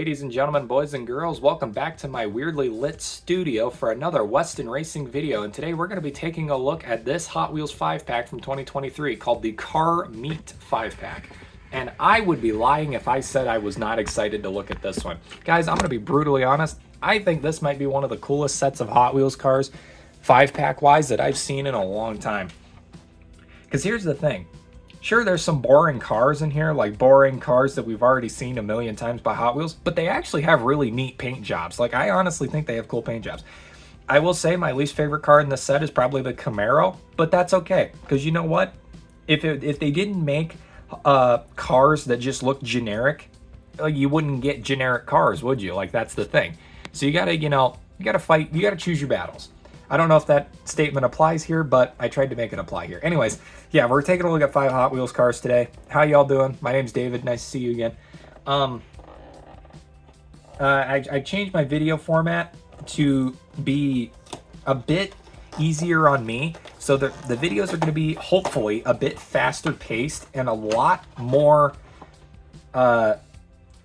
Ladies and gentlemen, boys and girls, welcome back to my weirdly lit studio for another Weston Racing video. And today we're going to be taking a look at this Hot Wheels 5-pack from 2023 called the Car Meet 5-pack. And I would be lying if I said I was not excited to look at this one. Guys, I'm going to be brutally honest. I think this might be one of the coolest sets of Hot Wheels cars, 5-pack wise, that I've seen in a long time. Because here's the thing. Sure, there's some boring cars in here, like boring cars that we've already seen a million times by Hot Wheels, but they actually have really neat paint jobs. Like, I honestly think they have cool paint jobs. I will say my least favorite car in this set is probably the Camaro, but that's okay, because you know what? If they didn't make cars that just look generic, like, you wouldn't get generic cars, would you? Like, that's the thing. So you gotta fight, you gotta choose your battles. I don't know if that statement applies here, but I tried to make it apply here. Anyways, yeah, we're taking a look at 5 Hot Wheels cars today. How y'all doing? My name's David. Nice to see you again. I changed my video format to be a bit easier on me. So the videos are going to be hopefully a bit faster paced and a lot more...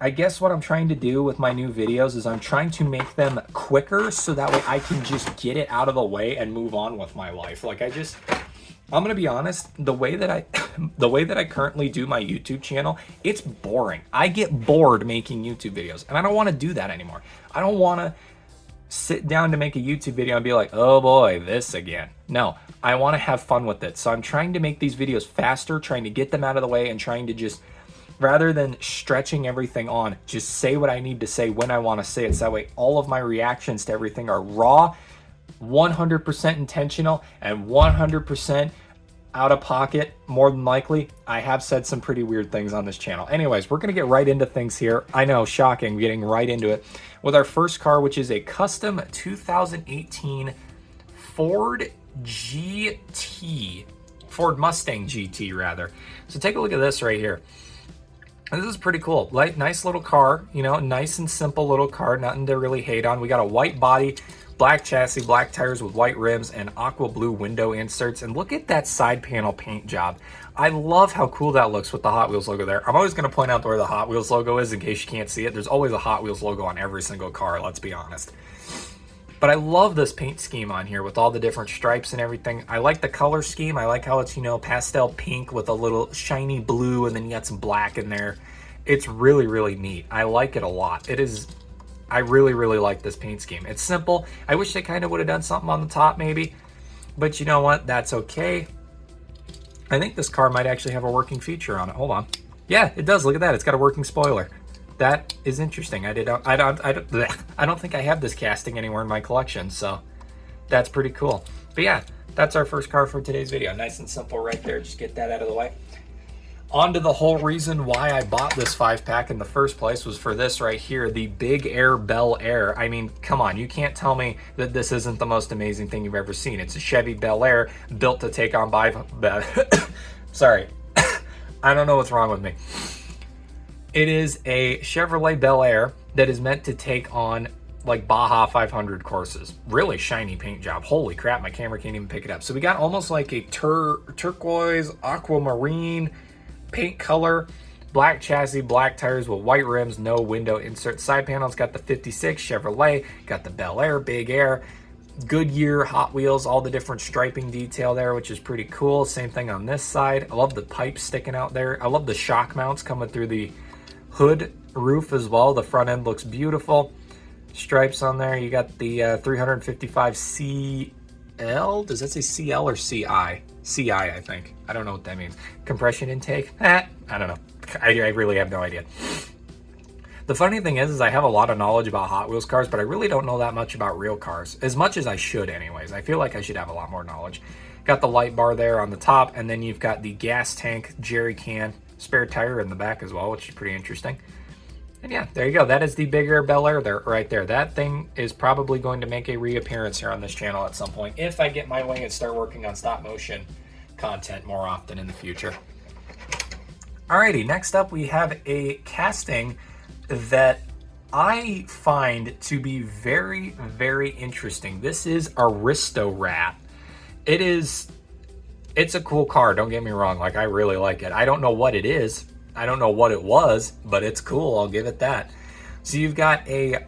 I guess what I'm trying to do with my new videos is I'm trying to make them quicker so that way I can just get it out of the way and move on with my life. Like I'm going to be honest, the way that I currently do my YouTube channel, it's boring. I get bored making YouTube videos and I don't want to do that anymore. I don't want to sit down to make a YouTube video and be like, oh boy, this again. No, I want to have fun with it. So I'm trying to make these videos faster, trying to get them out of the way and trying to just, rather than stretching everything on, just say what I need to say when I want to say it. So that way all of my reactions to everything are raw, 100% intentional, and 100% out of pocket, more than likely. I have said some pretty weird things on this channel. Anyways, we're going to get right into things here. I know, shocking, getting right into it with our first car, which is a custom 2018 Ford Mustang GT, rather. So take a look at this right here. This is pretty cool. Nice little car, you know, nice and simple little car, nothing to really hate on. We got a white body, black chassis, black tires with white rims, and aqua blue window inserts. And look at that side panel paint job. I love how cool that looks with the Hot Wheels logo there. I'm always going to point out where the Hot Wheels logo is in case you can't see it. There's always a Hot Wheels logo on every single car, let's be honest. But I love this paint scheme on here with all the different stripes and everything. I like the color scheme. I like how it's, you know, pastel pink with a little shiny blue and then you got some black in there. It's really, really neat. I like it a lot. I really, really like this paint scheme. It's simple. I wish they kind of would have done something on the top maybe. But you know what? That's okay. I think this car might actually have a working feature on it. Hold on. Yeah, it does. Look at that. It's got a working spoiler. That is interesting. I don't think I have this casting anywhere in my collection, so that's pretty cool. But yeah, that's our first car for today's video. Nice and simple right there. Just get that out of the way. On to the whole reason why I bought this 5-pack in the first place was for this right here, the Big Air Bel Air. I mean, come on, you can't tell me that this isn't the most amazing thing you've ever seen. It's a Chevy Bel Air built to take on sorry, I don't know what's wrong with me. It is a Chevrolet Bel Air that is meant to take on like Baja 500 courses. Really shiny paint job. Holy crap, my camera can't even pick it up. So we got almost like a turquoise, aquamarine paint color, black chassis, black tires with white rims, no window insert. Side panels got the 56 Chevrolet, got the Bel Air, Big Air, Goodyear, Hot Wheels, all the different striping detail there, which is pretty cool. Same thing on this side. I love the pipes sticking out there. I love the shock mounts coming through the hood roof as well. The front end looks beautiful. Stripes on there. You got the 355 CL. Does that say CL or CI? CI, I think. I don't know what that means. Compression intake? I don't know. I really have no idea. The funny thing is I have a lot of knowledge about Hot Wheels cars, but I really don't know that much about real cars. As much as I should anyways. I feel like I should have a lot more knowledge. Got the light bar there on the top, and then you've got the gas tank, jerry can, spare tire in the back as well, which is pretty interesting. And yeah, there you go. That is the Big Air Bel Air there, right there. That thing is probably going to make a reappearance here on this channel at some point if I get my way and start working on stop motion content more often in the future. Alrighty, next up we have a casting that I find to be very, very interesting. This is Aristo Rat. It's a cool car, don't get me wrong. Like, I really like it. I don't know what it is. I don't know what it was, but it's cool. I'll give it that. So you've got a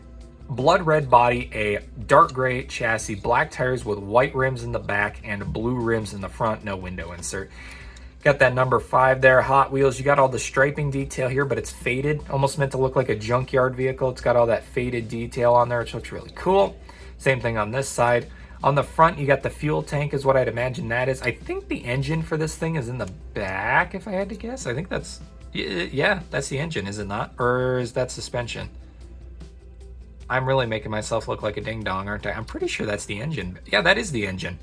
blood red body, a dark gray chassis, black tires with white rims in the back and blue rims in the front, no window insert. Got that number 5 there, Hot Wheels. You got all the striping detail here, but it's faded, almost meant to look like a junkyard vehicle. It's got all that faded detail on there, which looks really cool. Same thing on this side. On the front, you got the fuel tank is what I'd imagine that is. I think the engine for this thing is in the back, if I had to guess. I think that's, yeah, that's the engine, is it not? Or is that suspension? I'm really making myself look like a ding-dong, aren't I? I'm pretty sure that's the engine. Yeah, that is the engine.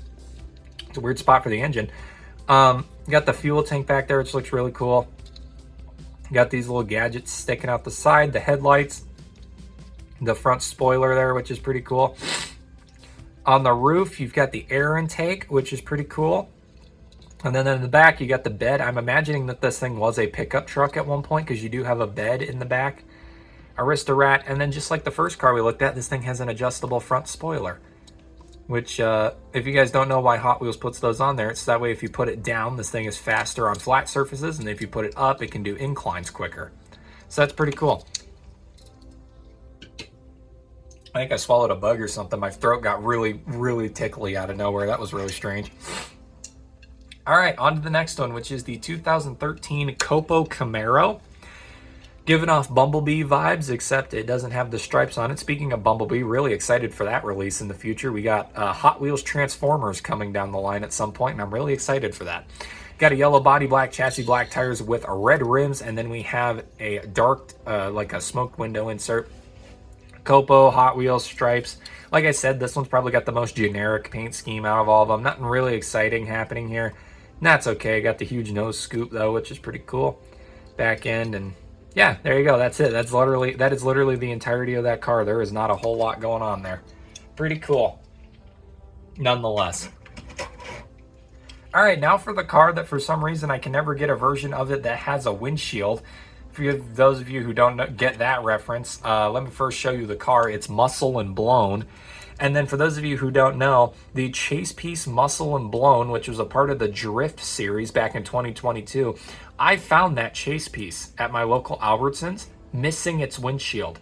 It's a weird spot for the engine. You got the fuel tank back there, which looks really cool. You got these little gadgets sticking out the side, the headlights, the front spoiler there, which is pretty cool. On the roof, you've got the air intake, which is pretty cool. And then in the back, you got the bed. I'm imagining that this thing was a pickup truck at one point because you do have a bed in the back. Aristorat, and then just like the first car we looked at, this thing has an adjustable front spoiler, which if you guys don't know why Hot Wheels puts those on there, it's that way if you put it down, this thing is faster on flat surfaces, and if you put it up, it can do inclines quicker. So that's pretty cool. I think I swallowed a bug or something. My throat got really, really tickly out of nowhere. That was really strange. All right, on to the next one, which is the 2013 Copo Camaro. Giving off Bumblebee vibes, except it doesn't have the stripes on it. Speaking of Bumblebee, really excited for that release in the future. We got Hot Wheels Transformers coming down the line at some point, and I'm really excited for that. Got a yellow body, black chassis, black tires with red rims, and then we have a dark, like a smoked window insert. Copo, Hot Wheels, stripes. Like I said, this one's probably got the most generic paint scheme out of all of them. Nothing really exciting happening here. And that's okay. Got the huge nose scoop, though, which is pretty cool. Back end and... yeah, there you go. That's it. That is literally the entirety of that car. There is not a whole lot going on there. Pretty cool. Nonetheless. All right, now for the car that for some reason I can never get a version of it that has a windshield. For those of you who don't get that reference, let me first show you the car. It's Muscle and Blown. And then for those of you who don't know, the chase piece Muscle and Blown, which was a part of the Drift series back in 2022, I found that chase piece at my local Albertsons missing its windshield.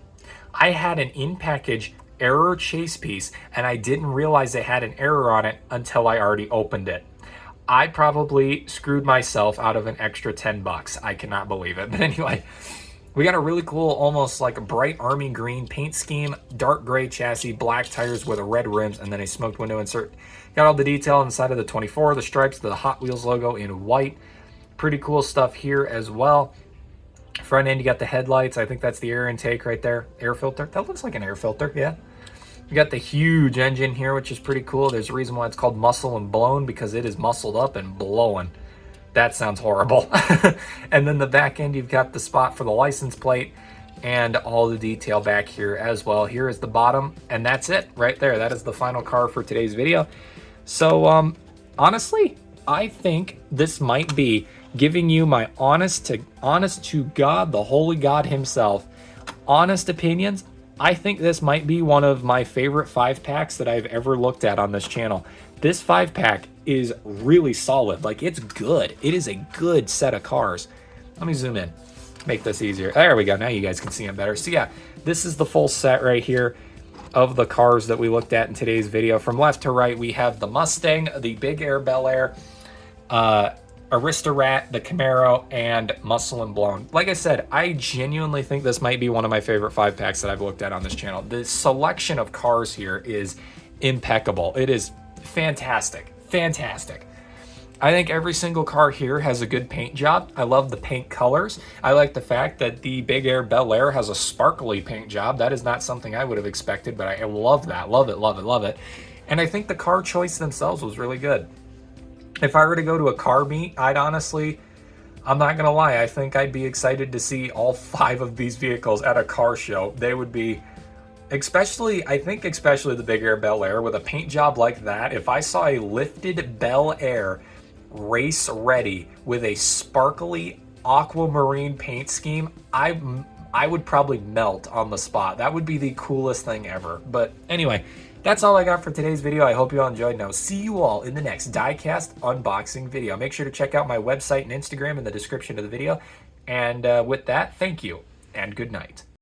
I had an in-package error chase piece, and I didn't realize it had an error on it until I already opened it. I probably screwed myself out of an extra 10 bucks. I cannot believe it. But anyway, we got a really cool, almost like a bright army green paint scheme, dark gray chassis, black tires with red rims, and then a smoked window insert. Got all the detail on the side of the 24, the stripes, the Hot Wheels logo in white. Pretty cool stuff here as well. Front end, you got the headlights. I think that's the air intake right there. Air filter. That looks like an air filter, yeah. You got the huge engine here, which is pretty cool. There's a reason why it's called Muscle and Blown, because it is muscled up and blowing. That sounds horrible. And then the back end, you've got the spot for the license plate and all the detail back here as well. Here is the bottom, and that's it right there. That is the final car for today's video. So honestly, I think this might be giving you my honest to God, the holy God himself, honest opinions. I think this might be one of my favorite 5-packs that I've ever looked at on this channel. This 5-pack is really solid. Like, it's good. It is a good set of cars. Let me zoom in, make this easier. There we go. Now you guys can see them better. So yeah, this is the full set right here of the cars that we looked at in today's video. From left to right, we have the Mustang, the Big Air Bel Air, Aristorat, the Camaro, and Muscle and Blown. Like I said, I genuinely think this might be one of my favorite 5-packs that I've looked at on this channel. The selection of cars here is impeccable. It is fantastic. Fantastic. I think every single car here has a good paint job. I love the paint colors. I like the fact that the Big Air Bel Air has a sparkly paint job. That is not something I would have expected, but I love that. Love it, love it, love it. And I think the car choice themselves was really good. If I were to go to a car meet, I'd honestly, I'm not gonna lie, I think I'd be excited to see all 5 of these vehicles at a car show. They would be, especially the Big Air Bel Air with a paint job like that. If I saw a lifted Bel Air race ready with a sparkly aquamarine paint scheme, I would probably melt on the spot. That would be the coolest thing ever. But anyway, that's all I got for today's video. I hope you all enjoyed, and I'll see you all in the next diecast unboxing video. Make sure to check out my website and Instagram in the description of the video. And with that, thank you and good night.